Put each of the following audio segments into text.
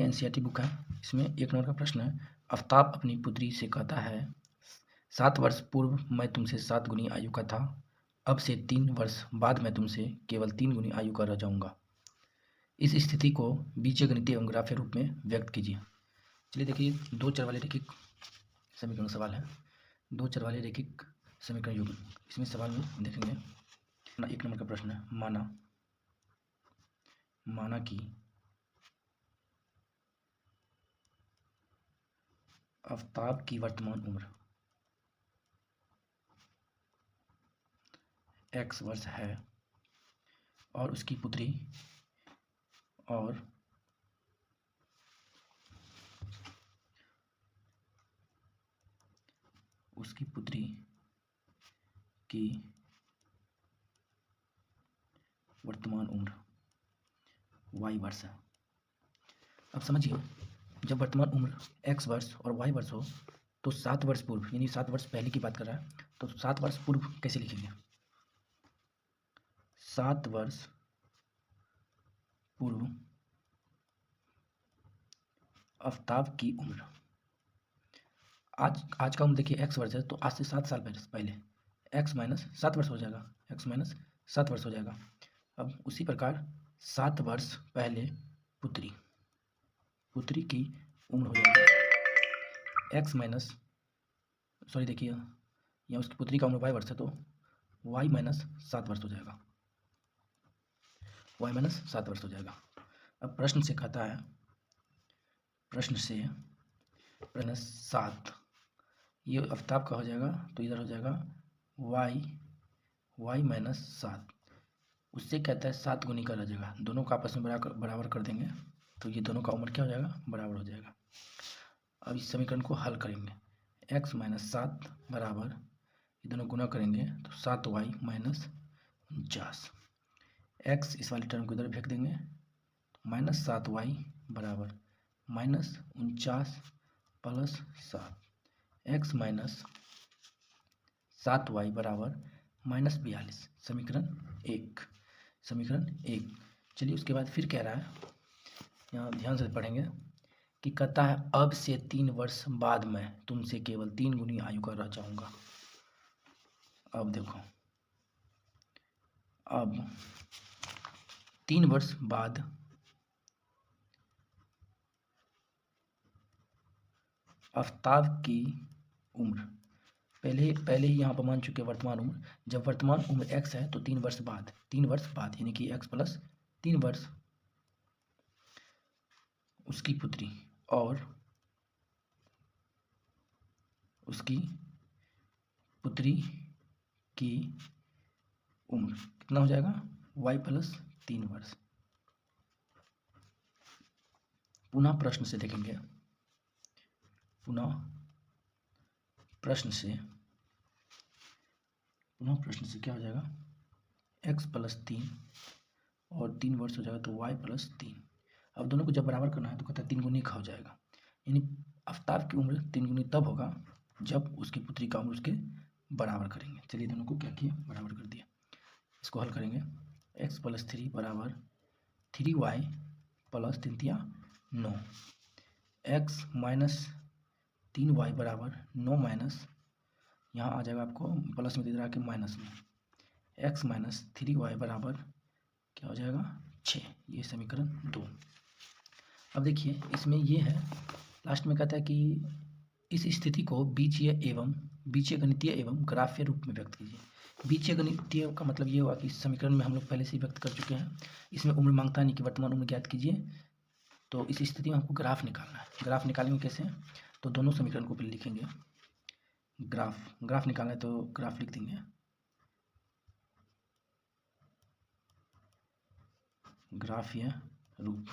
NCERT book है, इसमें 1 number का प्रश्न है, आफ्ताब अपनी पुत्री से कहता है 7 वर्ष पूर्व मैं तुमसे 7 गुनी आयु का था, अब से 3 वर्ष बाद मैं तुमसे केवल 3 गुनी आयु का रह जाऊंगा। इस स्थिति को बीजगणितीय एवं ग्राफीय रूप में व्यक्त कीजिए। चलिए देखिए, 2 चर वाले रैखिक समीकरण सवाल है, 2 चर वाले रैखिक समीकरण युग्म। इसमें सवाल में देखेंगे 1 नंबर का प्रश्न है, माना कि आफ्ताब की वर्तमान उम्र x वर्ष है और उसकी पुत्री की वर्तमान उम्र y वर्ष है। अब समझिए, जब वर्तमान उम्र x वर्ष और y वर्ष हो तो 7 वर्ष पूर्व, यानी 7 वर्ष पहले की बात कर रहा है, तो 7 वर्ष पूर्व कैसे लिखेंगे? 7 वर्ष पूर्व आफ्ताब की उम्र, आज का उम्र देखिए x वर्ष है, तो आज से 7 साल पहले x माइनस 7 वर्ष हो जाएगा, x माइनस 7 वर्ष हो जाएगा। अब उसी प्रकार 7 वर्ष पहले पुत्री की उम्र हो जाएगी x माइनस, सॉरी देखिए यहाँ उसकी पुत्री का उम्र y वर्ष है, तो y माइनस 7 वर्ष हो जाएगा, y माइनस 7 वर्ष हो जाएगा। अब प्रश्न से कहता है, प्रश्न 7, ये आफ्ताब का हो जाएगा, तो इधर हो जाएगा y माइनस 7, उससे कहता है 7 गुनी का रह जाएगा, दोनों का आपस में बराबर कर देंगे, तो ये दोनों का उम्र क्या हो जाएगा? बराबर हो जाएगा। अब इस समीकरण को हल करेंगे, x माइनस 7 बराबर, ये दोनों गुना करेंगे तो 7y माइनस 49, x इस वाली टर्म को इधर फेंक देंगे, माइनस 7y बराबर minus 49 plus 7, x minus 7y बराबर माइनस 42, समीकरण 1। चलिए उसके बाद फिर कह रहा है, यहाँ ध्यान से पढ़ेंगे कि कहता है अब से 3 वर्ष बाद मैं तुमसे केवल 3 गुनी आयु का रह जाऊंगा। अब देखो, अब 3 वर्ष बाद आफ्ताब की उम्र, पहले ही यहाँ पर मान चुके वर्तमान उम्र, जब वर्तमान उम्र x है तो 3 वर्ष बाद यानी कि x प्लस 3 वर्ष उसकी पुत्री और उसकी पुत्री की उम्र कितना हो जाएगा? y प्लस 3 वर्ष। पुनः प्रश्न से देखेंगे, पुनः प्रश्न से क्या हो जाएगा? x प्लस 3 और 3 वर्ष हो जाएगा तो y प्लस 3। अब दोनों को जब बराबर करना है तो कहता है 3 गुनी का हो जाएगा, यानी आफ्ताब की उम्र 3 गुनी तब होगा जब उसकी पुत्री का उम्र उसके बराबर करेंगे। चलिए दोनों को क्या किया? बराबर कर दिया। इसको हल करेंगे, x प्लस 3 बराबर 3y plus 3 9, x minus 3y बराबर 9 माइनस, यहाँ आ जाएगा आपको प्लस में दे रहा है कि माइनस में, x माइनस 3y बराबर क्या हो जाएगा? 6। ये समीकरण 2। अब देखिए इसमें ये है, लास्ट में कहता है कि इस स्थिति को बीजगणितीय एवं ग्राफीय रूप में व्यक्त कीजिए। बीजगणितीय का मतलब ये हुआ कि इस समीकरण में हम लोग पहले से ही व्यक्त कर चुके हैं, इसमें उम्र मांगता नहीं कि वर्तमान उम्र ज्ञात कीजिए, तो इस स्थिति में हमको ग्राफ निकालना है। ग्राफ निकालेंगे कैसे? तो दोनों समीकरण को पहले लिखेंगे, ग्राफ निकालना है तो ग्राफ लिख देंगे, ग्राफीय रूप।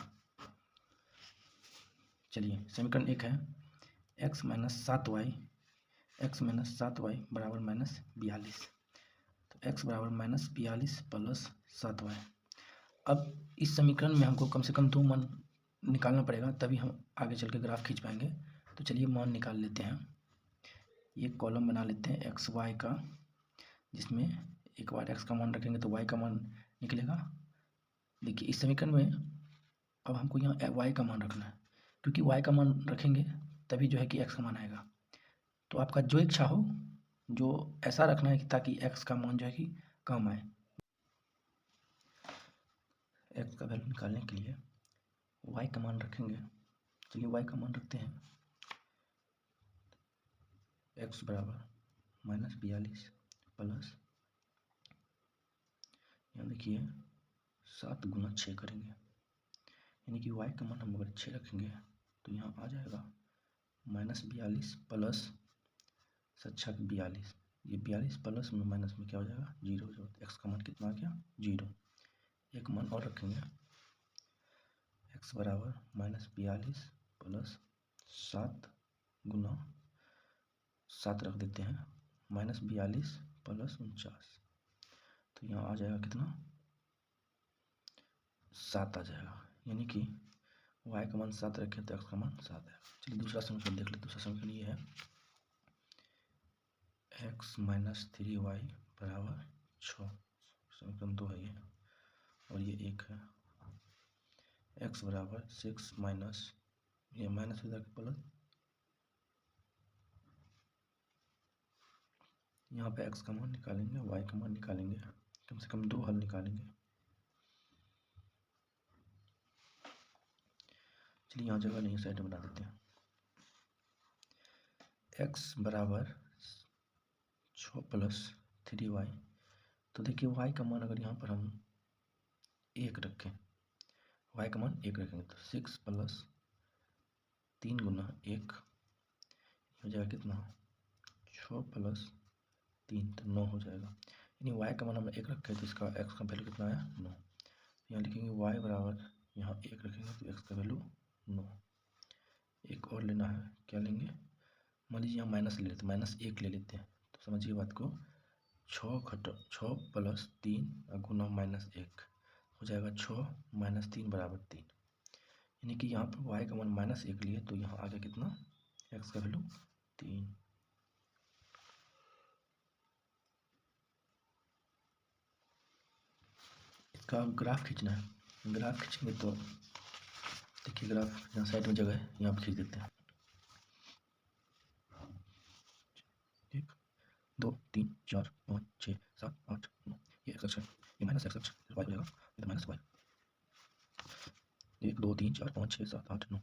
चलिए समीकरण 1 है x माइनस 7y बराबर माइनस 42, तो x बराबर माइनस 42 प्लस 7y। अब इस समीकरण में हमको कम से कम 2 मान निकालना पड़ेगा, तभी हम आगे चल के ग्राफ खींच पाएंगे। तो चलिए मान निकाल लेते हैं, ये कॉलम बना लेते हैं एक्स वाई का, जिसमें एक बार x का मान रखेंगे तो y का मान निकलेगा। देखिए इस समीकरण में अब हमको यहाँ y का मान रखना है, क्योंकि y का मान रखेंगे तभी जो है कि x का मान आएगा। तो आपका जो इच्छा हो, जो ऐसा रखना है कि ताकि x का मान जो है कि कम आए। x का वैल्यू निकालने के लिए y का मान रखेंगे। चलिए y का मान रखते हैं, x बराबर -42 प्लस, यहाँ देखिए 7 गुना 6 करेंगे, यानी कि y का मान हम अगर 6 रखेंगे तो यहाँ आ जाएगा -42 प्लस 42, ये 42 प्लस में माइनस में क्या हो जाएगा 0 हो जाएगा। x का मान कितना आ गया 0। एक मान और रखेंगे, x बराबर -42 प्लस 7 गुना 7 रख देते हैं -42 प्लस 49, तो यहाँ आ जाएगा कितना 7 आ जाएगा, यानी कि y का मान 7 रखें तो x का मान 7 है। चलिए दूसरा समीकरण देख लेते हैं। दूसरा समीकरण ये है x - 3y बराबर 6, समीकरण 2 है ये, और ये 1 है। x बराबर 6 माइनस, ये माइनस हो जाएगा प्लस, यहाँ पे x का मान निकालेंगे, y का मान निकालेंगे, कम से कम 2 हल निकालेंगे। चलिए यहाँ जगह नहीं, साइड में बना देते हैं। x बराबर 6 प्लस 3y, तो देखिए y का मान अगर यहाँ पर हम 1 रखें, y का मान 1 रखेंगे तो 6 प्लस 3 गुना 1 हो जाएगा कितना 6 प्लस 3 तो 9 हो जाएगा, यानी y का मान हम 1 रखें तो इसका x का वैल्यू कितना आया 9। यहाँ लिखेंगे y बराबर, यहाँ 1 रखेंगे तो x का वैल्यू 9। एक और लेना है, क्या लेंगे, मान लीजिए यहाँ माइनस ले लेते हैं, -1 ले लेते हैं, तो समझिए बात को 6 प्लस 3 गुना -1 हो जाएगा 6 - 3 बराबर 3, यानी कि यहाँ पर y का मान -1 लिए तो यहाँ आ गया कितना x का वैल्यू 3। इसका ग्राफ खींचना है, ग्राफ खींचेंगे तो देखिए ग्राफ यहाँ साइड में जगह है, यहाँ पर खींच देते हैं। 1 2 3 4 5 6 7 8 9, ये x अक्ष है, ये माइनस x अक्ष y हो जाएगा, ये माइनस y। 1 2 3 4 5 6 7 8 9,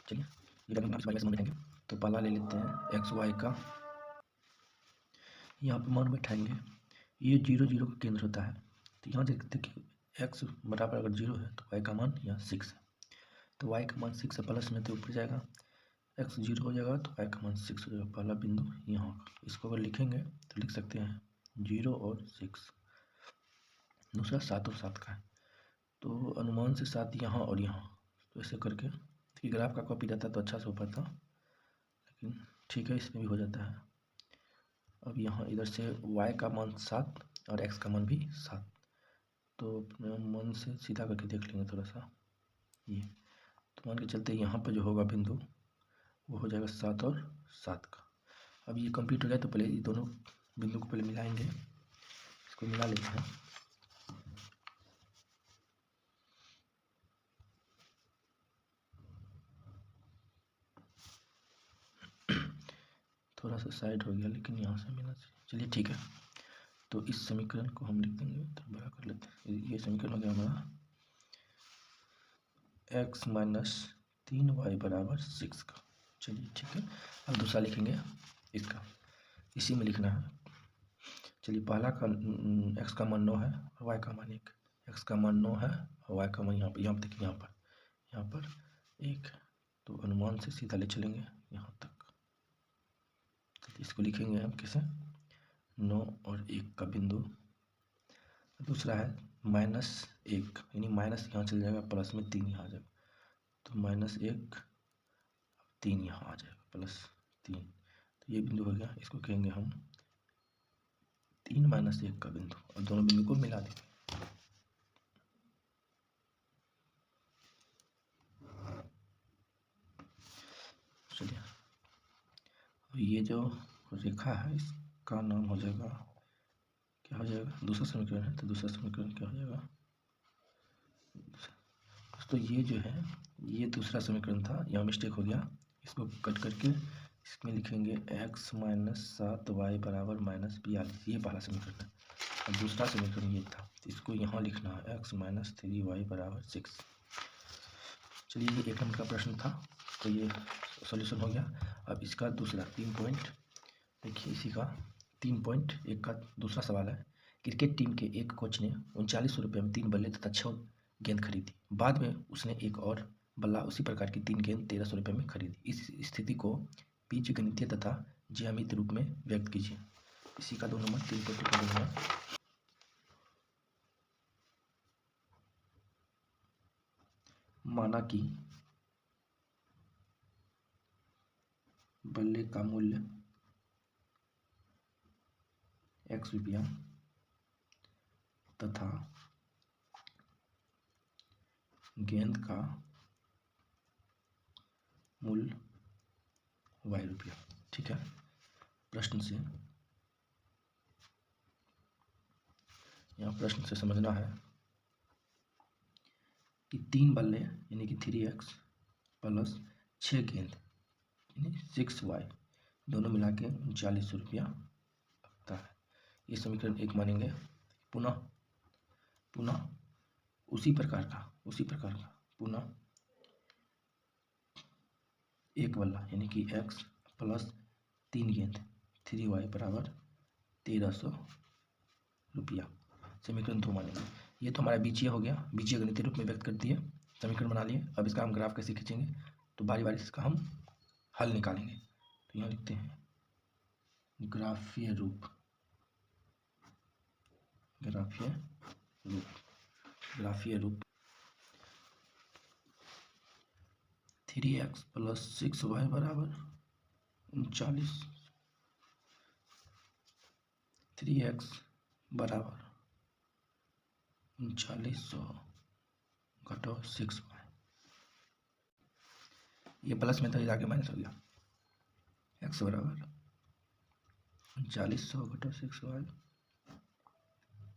चलिए ये जब हम x y संबंध लिखेंगे तो पहला ले लेते हैं x y का, यहाँ पर मान बैठाएंगे, ये 0 0 का केंद्र होता है, तो यहाँ देखते कि x बराबर अगर 0 है तो y का मान यहाँ 6 है, तो y का मान 6 है, प्लस में तो ऊपर जाएगा, x 0 हो जाएगा तो y का मान 6 हो जाएगा, पहला बिंदु यहाँ होगा। इसको अगर लिखेंगे तो लिख सकते हैं 0 और 6, दूसरा 7 और 7 का है, तो अनुमान से 7 यहाँ और यहाँ, तो ऐसे करके कि ग्राफ का कॉपी रहता तो अच्छा से हो पाता, लेकिन ठीक है इसमें भी हो जाता है। अब यहाँ इधर से y का मान 7 और x का मान भी 7, तो अपने मन से सीधा करके देख लेंगे थोड़ा सा ये, तो मान के चलते यहाँ पर जो होगा बिंदु वो हो जाएगा 7 और 7 का। अब ये कंप्लीट हो जाए तो पहले ये दोनों बिंदु को पहले मिलाएंगे, इसको मिला लेते हैं। थोड़ा सा साइड हो गया लेकिन यहाँ से मिलना चाहिए, चलिए ठीक है। तो इस समीकरण को हम लिख देंगे, तो बड़ा कर लेते हैं, ये समीकरण हो गया हमारा x - 3y बराबर 6 का। चलिए ठीक है, अब दूसरा लिखेंगे इसका, इसी में लिखना है। चलिए पहला का x का मान 9 है और y का मान 1, x का मान 9 है और y का मान यहाँ पर देखिए यहाँ पर 1, तो अनुमान से सीधा ले चलेंगे यहाँ तक, तो इसको लिखेंगे हम कैसे 9 और 1 का बिंदु। दूसरा है -1, यानी माइनस यहाँ चल जाएगा, प्लस में 3 यहाँ आ जाएगा, तो -1 3 यहाँ आ जाएगा +3, तो ये बिंदु हो गया, इसको कहेंगे हम 3 - 1 का बिंदु, और दोनों बिंदु को मिला देंगे। चलिए अब ये जो रेखा है इसका नाम हो जाएगा, क्या हो जाएगा, दूसरा समीकरण है, तो दूसरा समीकरण क्या हो जाएगा दोस्तों, ये जो है ये दूसरा समीकरण था, यहाँ मिस्टेक हो गया, इसको कट करके इसमें लिखेंगे x माइनस 7y बराबर माइनस 42, ये पहला समीकरण है। और दूसरा समीकरण ये था, इसको यहाँ लिखना है x माइनस 3y बराबर 6। चलिए ये 1 नंबर का प्रश्न था, तो ये सॉल्यूशन हो गया। अब इसका दूसरा 3 पॉइंट देखिए, इसी का 3.1 का दूसरा सवाल है। क्रिकेट टीम के एक कोच ने 3900 रुपये में 3 बल्ले तथा 6 गेंद खरीदी। बाद में उसने एक और बल्ला उसी प्रकार की 3 गेंद 1300 रुपये में खरीदी। इस स्थिति को बीजगणितीय तथा ज्यामितीय रूप में व्यक्त कीजिए। इसी का 2 नंबर 3.1 का दूंगा। माना कि बल्ले का मूल्य x रुपया तथा गेंद का मूल्य y रुपया। ठीक है, प्रश्न से यहाँ प्रश्न से समझना है कि 3 बल्ले यानी कि 3x प्लस 6 गेंद यानी 6y दोनों मिला के 3900 रुपया आता है। ये समीकरण 1 मानेंगे। पुनः उसी प्रकार का पुनः एक बल्ला यानी कि x प्लस 3 गेंद 3y बराबर 1300 रुपया, समीकरण 2 मानेंगे। ये तो हमारा बीजीय हो गया, बीजीय गणितीय रूप में व्यक्त कर दिए, समीकरण बना लिए। अब इसका हम ग्राफ कैसे खींचेंगे, तो बारी बारी इसका हम हल निकालेंगे। तो यहाँ लिखते हैं ग्राफीय रूप, 3x प्लस 6y बराबर 39, 3x बराबर 3900 घटो 6y, ये प्लस में था, ये आगे माइनस हो गया। x बराबर 3900 घटो 6y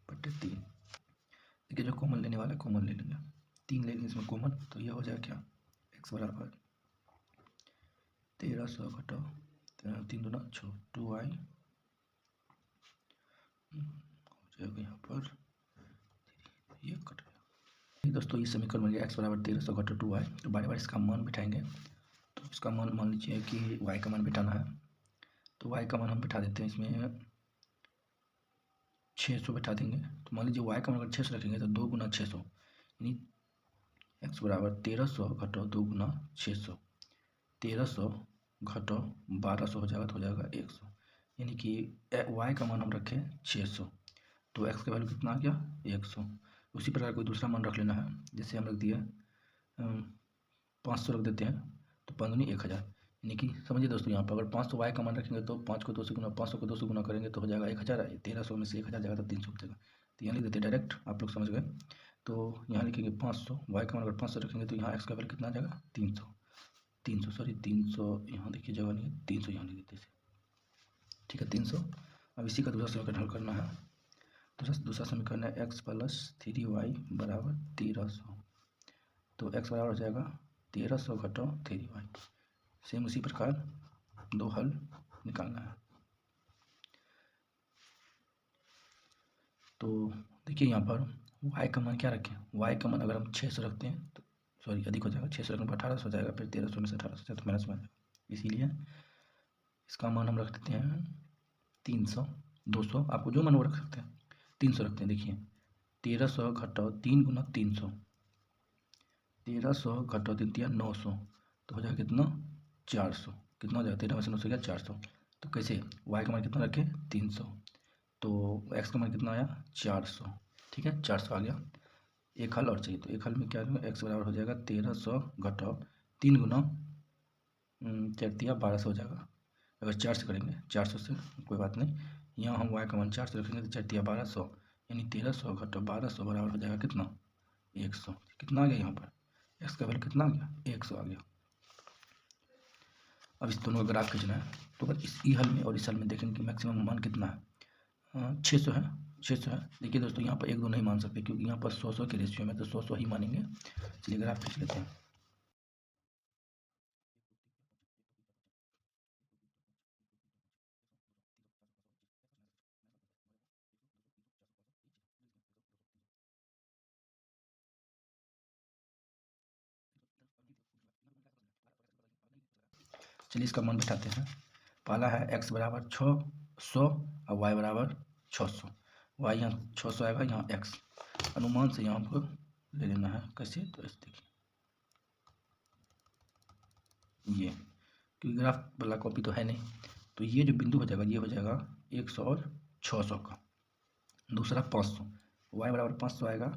बटे 3। देखिए जो कॉमन लेने वाला कॉमन ले लेंगे, 3 ले लेंगे इसमें कॉमन, तो ये हो जाएगा क्या, x बराबर 1300 घटो 3 दूना 6 2y हो जाएगा यहाँ पर, ये कट गया। दोस्तों ये समीकरण मिल गया, x बराबर 1300 घटो 2y। तो बार बार इसका मान बिठाएंगे, तो इसका मान मान लीजिए कि y का मान बिठाना है, तो y का मान हम बिठा देते हैं इसमें 600 बिठा देंगे। तो मान लीजिए y का मान अगर 600 रखेंगे तो 2 गुना 600 यानी x बराबर 1300 घटो 2 गुना 600, 1300 घटो 1200 हो जाएगा, तो हो जाएगा 100, यानी कि y का मान हम रखें 600, तो x का वैल्यू कितना आ गया 100। उसी प्रकार कोई दूसरा मान रख लेना है, जैसे हम रख दिए 500 रख देते हैं, तो 5 दूनी 1000, यानी कि समझिए दोस्तों यहाँ पर अगर 500 y का मान रखेंगे तो 5 को 2 से गुना 500 को 2 से गुना करेंगे तो हो जाएगा 1000, 1300 में से 1000 जाएगा तो 300 बचेगा। तो यहाँ लिख देते हैं डायरेक्ट, आप लोग समझ गए। तो यहाँ लिखेंगे 500, y का मान अगर 500 रखेंगे तो यहाँ x का वैल्यू कितना आ जाएगा 300, सॉरी 300 यहाँ देखिए जगह नहीं है, 300 यहाँ लिख देते हैं। ठीक है 300। अब इसी का दूसरा समीकरण हल करना है। दूसरा समीकरण है x प्लस 3y बराबर 1300, तो x बराबर हो जाएगा 1300 घटो 3y। सेम उसी प्रकार 2 हल निकालना है। तो देखिए यहाँ पर y का मान क्या रखें, y का मान अगर हम 600 रखते हैं तो सॉरी अधिक हो जाएगा, 600 रखने पर 1800 हो जाएगा, फिर 1300 में से 1800 तो माइनस में आ जाएगा, इसीलिए इसका मान हम रख देते हैं 300, 200, आपको जो मन वो रख सकते हैं, 300 रखते हैं। देखिए 1300 घटो 3 गुना 300, 1300 घटो 3 दिया 900, तो हो जाएगा कितना 400, कितना हो जाएगा 13 में से 900 गया 400। तो कैसे y का मान कितना रखें 300, तो x का मान कितना आया 400। ठीक है 400 आ गया। एक हल और चाहिए, तो एक हल में क्या होगा x बराबर हो जाएगा 1300 घटाओ 3 गुना 4 दिया 1200 हो जाएगा। अगर 4 से करेंगे 400 से कोई बात नहीं, यहाँ हम y का मान 400 रखेंगे तो 4 दिया 1200, यानी 1300 घटाओ 1200 बराबर हो जाएगा कितना 100। कितना आ गया यहाँ पर x का वैल्यू कितना आ गया 100 आ गया। अब इस दोनों का ग्राफ खींचना है, तो अगर इस ई हल में और इस हल में देखेंगे कि मैक्सिमम मान कितना है, 600 है, 600 है। देखिए दोस्तों, यहाँ पर 1 2 नहीं मान सकते क्योंकि यहाँ पर 100 के रेशियो में, तो 100 ही मानेंगे। चलिए ग्राफ खींच लेते हैं। चलिए इसका मान बैठाते हैं। पहला है x बराबर 600 और y बराबर 600। y यहाँ 600 आएगा, यहाँ x अनुमान से यहाँ हमको ले लेना है। कैसे? तो ऐसे देखिए, ये क्योंकि ग्राफ वाला कॉपी तो है नहीं, तो ये जो बिंदु हो जाएगा ये हो जाएगा 100 और 600 का। दूसरा 500, y बराबर 500 आएगा,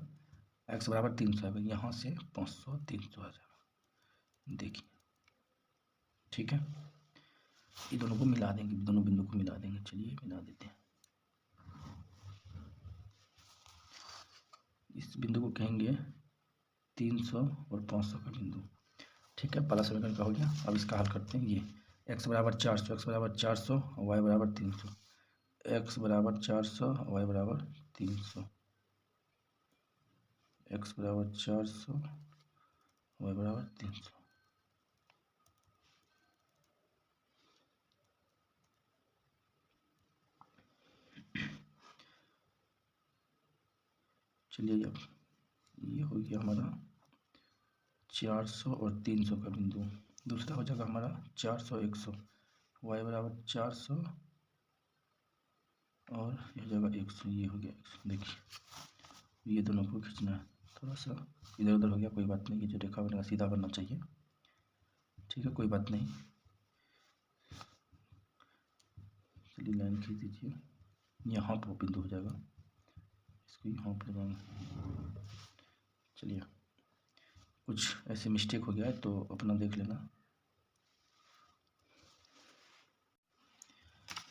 x बराबर 300 आएगा, यहाँ से 500 300 आ जाएगा। देखिए ठीक है, ये दोनों को मिला देंगे, दोनों बिंदु को मिला देंगे। चलिए मिला देते हैं। इस बिंदु को कहेंगे 300 और 500 का बिंदु। ठीक है, पहला समीकरण का हो गया। अब इसका हल करते हैं। ये x बराबर 400, x बराबर 400 और y बराबर 300, x बराबर 400 और y बराबर 300, x बराबर 400 y बराबर 300। चलिए अब ये हो गया हमारा 400 और 300 का बिंदु। दूसरा हो जाएगा हमारा 400 100, y बराबर 400 और ये हो जाएगा 100, ये हो गया 100। देखिए ये दोनों को खींचना है, थोड़ा सा इधर उधर हो गया, कोई बात नहीं। ये जो रेखा बनेगा सीधा बनना चाहिए। ठीक है, कोई बात नहीं। चलिए लाइन खींच दीजिए, यहाँ पर बिंदु हो जाएगा, इसको यहाँ पर लगाएंगे। चलिए कुछ ऐसे मिस्टेक हो गया है तो अपना देख लेना।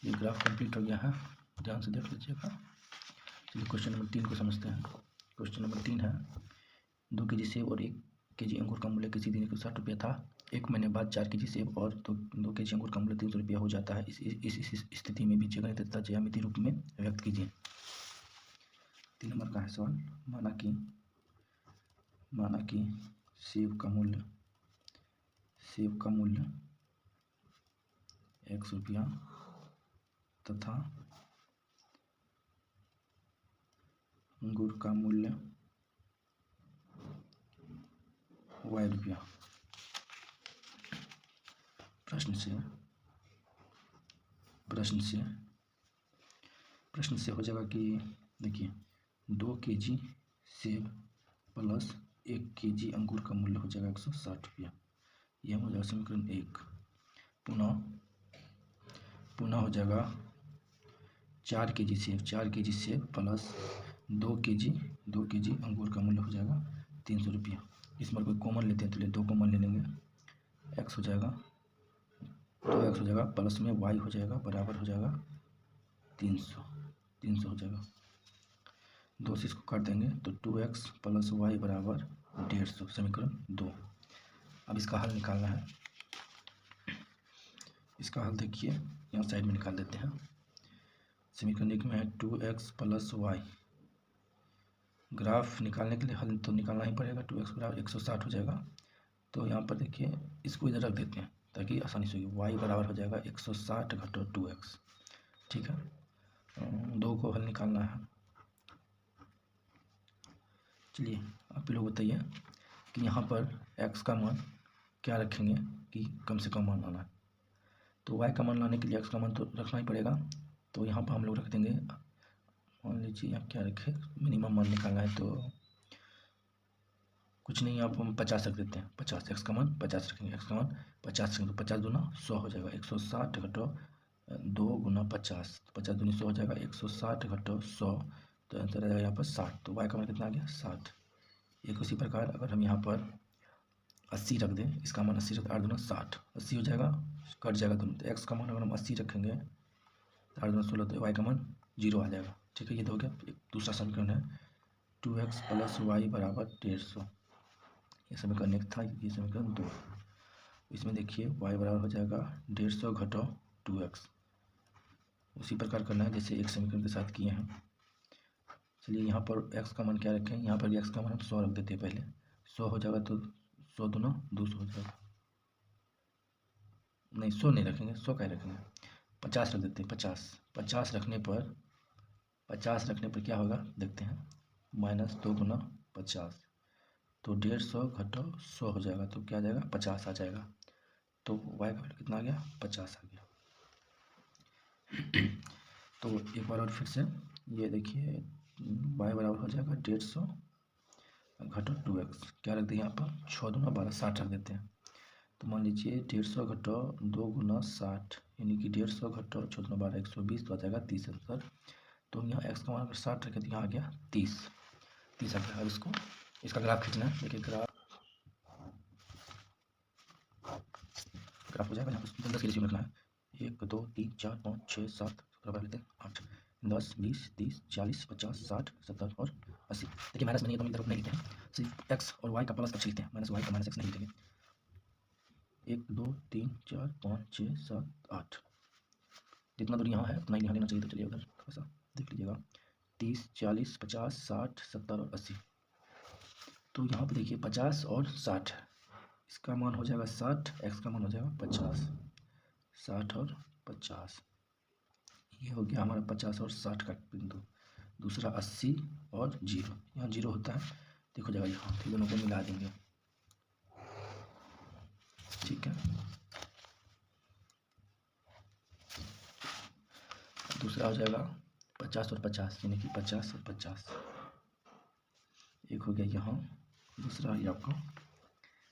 ये ग्राफ कंप्लीट हो गया है, ध्यान से देख लीजिएगा। चलिए क्वेश्चन नंबर 3 को समझते हैं। क्वेश्चन नंबर 3 है, 2 केजी सेब और 1 केजी अंगूर का मूल्य किसी दिन 60 रुपया था। 1 महीने बाद 4 केजी सेब और 2 केजी अंगूर का मूल्य 300 रुपया हो जाता है। इस स्थिति में बीजगणित तथा ज्यामितीय रूप में व्यक्त कीजिए। 3 नंबर का है सवाल। माना कि सेब का मूल्य 100 रुपया तथा अंगूर का मूल्य y रुपया। प्रश्न से हो जाएगा कि देखिए 2 केजी सेब प्लस 1 केजी अंगूर का मूल्य हो जाएगा 160 रुपया। यह हो जाएगा समीकरण 1। पुनः हो जाएगा 4 केजी सेब प्लस 2 केजी अंगूर का मूल्य हो जाएगा 300 रुपया। इसमें कोई कॉमन लेते हैं तो 2 कॉमन ले लेंगे, x हो जाएगा 2x हो जाएगा, प्लस में y हो जाएगा, बराबर हो जाएगा 300 हो जाएगा। 2 से इसको काट देंगे तो 2x प्लस y बराबर 150, समीकरण 2। अब इसका हल निकालना है। इसका हल देखिए, यहाँ साइड में निकाल देते हैं। समीकरण 1 में है 2x प्लस y। ग्राफ निकालने के लिए हल तो निकालना ही पड़ेगा। 2x बराबर 160 हो जाएगा, तो यहाँ पर देखिए इसको इधर रख देते हैं ताकि आसानी से होगी। y बराबर हो जाएगा 160 घटो 2x। ठीक है, 2 को हल निकालना है। चलिए आप लोग बताइए कि यहाँ पर x का मान क्या रखेंगे कि कम से कम मान आना है। तो y का मान लाने के लिए x का मान तो रखना ही पड़ेगा। तो यहाँ पर हम लोग रख देंगे, मान लीजिए यहाँ क्या रखें, मिनिमम मान निकालना है तो कुछ नहीं, आप हम 50 रख देते हैं। 50, x का मान 50 रखेंगे, x का मान 50 रखेंगे तो 50 दूना 100 हो जाएगा। 160 घटो 2 गुना 50, 50 दूनी 100 हो जाएगा। 160 घटो 100 तो आंसर आ जाएगा यहाँ पर 60। तो y का मान कितना आ गया 60। एक उसी प्रकार अगर हम यहाँ पर 80 रख दें, इसका मान 80 रख 8 दूना 60, 80 हो जाएगा, कट जाएगा दोनों। तो x का मान अगर हम 80 रखेंगे 8 दूना 16 तो y का मान 0 आ जाएगा। ठीक है, ये तो हो गया। एक दूसरा समीकरण है 2x प्लस y बराबर 150। ये समीकरण 1 था, ये समीकरण 2। इसमें देखिए y बराबर हो जाएगा 150 घटाओ 2x। उसी प्रकार करना है जैसे एक समीकरण के साथ किए हैं। चलिए यहाँ पर x का मान क्या रखें, यहाँ पर x का मान हम 100 रख देते हैं। पहले 100 हो जाएगा तो 100 दूना 200 हो जाएगा। नहीं 100 नहीं रखेंगे, 100 क्या रखेंगे, 50 रख देते हैं। 50 रखने पर क्या होगा देखते हैं, -2 गुना 50 तो 150 घटाओ 100 हो जाएगा तो क्या आ जाएगा 50 आ जाएगा। तो y का वैल्यू कितना आ गया 50 आ गया। तो एक बार और फिर से ये देखिए y बराबर हो जाएगा 150 घटाओ 2x। क्या रख दें यहाँ पर 6 दूना 12 60 रख देते हैं। तो मान लीजिए 150 घटाओ 2 गुना 60 यानी कि 150 घटाओ 6 दूना 12 120 तो आ जाएगा 30 आंसर। तो यहाँ x का मान अगर 60 रखें तो यहाँ आ गया 30 आ गया। अब इसका ग्राफ खींचना है। देखिए ग्राफ हो जाएगा। यहाँ पर 10 की रेशियो में रखना है। 1 2 3 4 5 6 7 बराबर लेते हैं 8 10 20 30 40 50 60 70 और 80। देखिए माइनस में नहीं है तो इधर नहीं लिखते हैं, सिर्फ एक्स और वाई का प्लस अच्छे लिखते हैं, माइनस वाई का माइनस एक्स नहीं लिखेंगे। 1 2 3 4 5 6 7 8 जितना दूर यहाँ है उतना ही यहाँ लेना चाहिए। तो चलिए उधर थोड़ा सा देख लीजिएगा 30 40 50 60 70 और 80। तो यहाँ पे देखिए 50 और 60, इसका मान हो जाएगा 60, एक्स का मान हो जाएगा 50। 60 और 50 ये हो गया हमारा 50 और 60 का बिंदु। दूसरा 80 और 0, यहाँ 0 होता है देखो जाएगा यहाँ, तो दोनों को मिला देंगे। ठीक है, दूसरा हो जाएगा 50 और 50 यानी कि 50 और 50। एक हो गया यहाँ, दूसरा ये आपका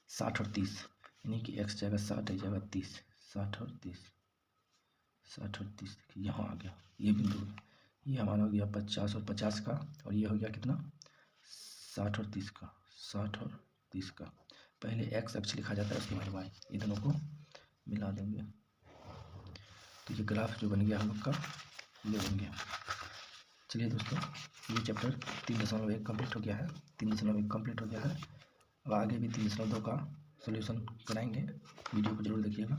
60 और 30 यानी कि एक्स जाएगा 60 जाएगा 30, 60 और 30 60 और 30 देखिए यहाँ आ गया ये बिंदु। ये हमारा हो गया 50 और 50 का, और ये हो गया कितना 60 और 30 का। 60 और 30 का पहले एक्स अक्ष लिखा जाता है, उसके बाद वाई, ये दोनों को मिला देंगे तो ये ग्राफ जो बन गया हम लोग का ये बन गया। चलिए दोस्तों ये चैप्टर 3.1 कंप्लीट हो गया है, 3.1 कंप्लीट हो गया है। अब आगे भी 3.2 का सॉल्यूशन कराएंगे, वीडियो को जरूर देखिएगा।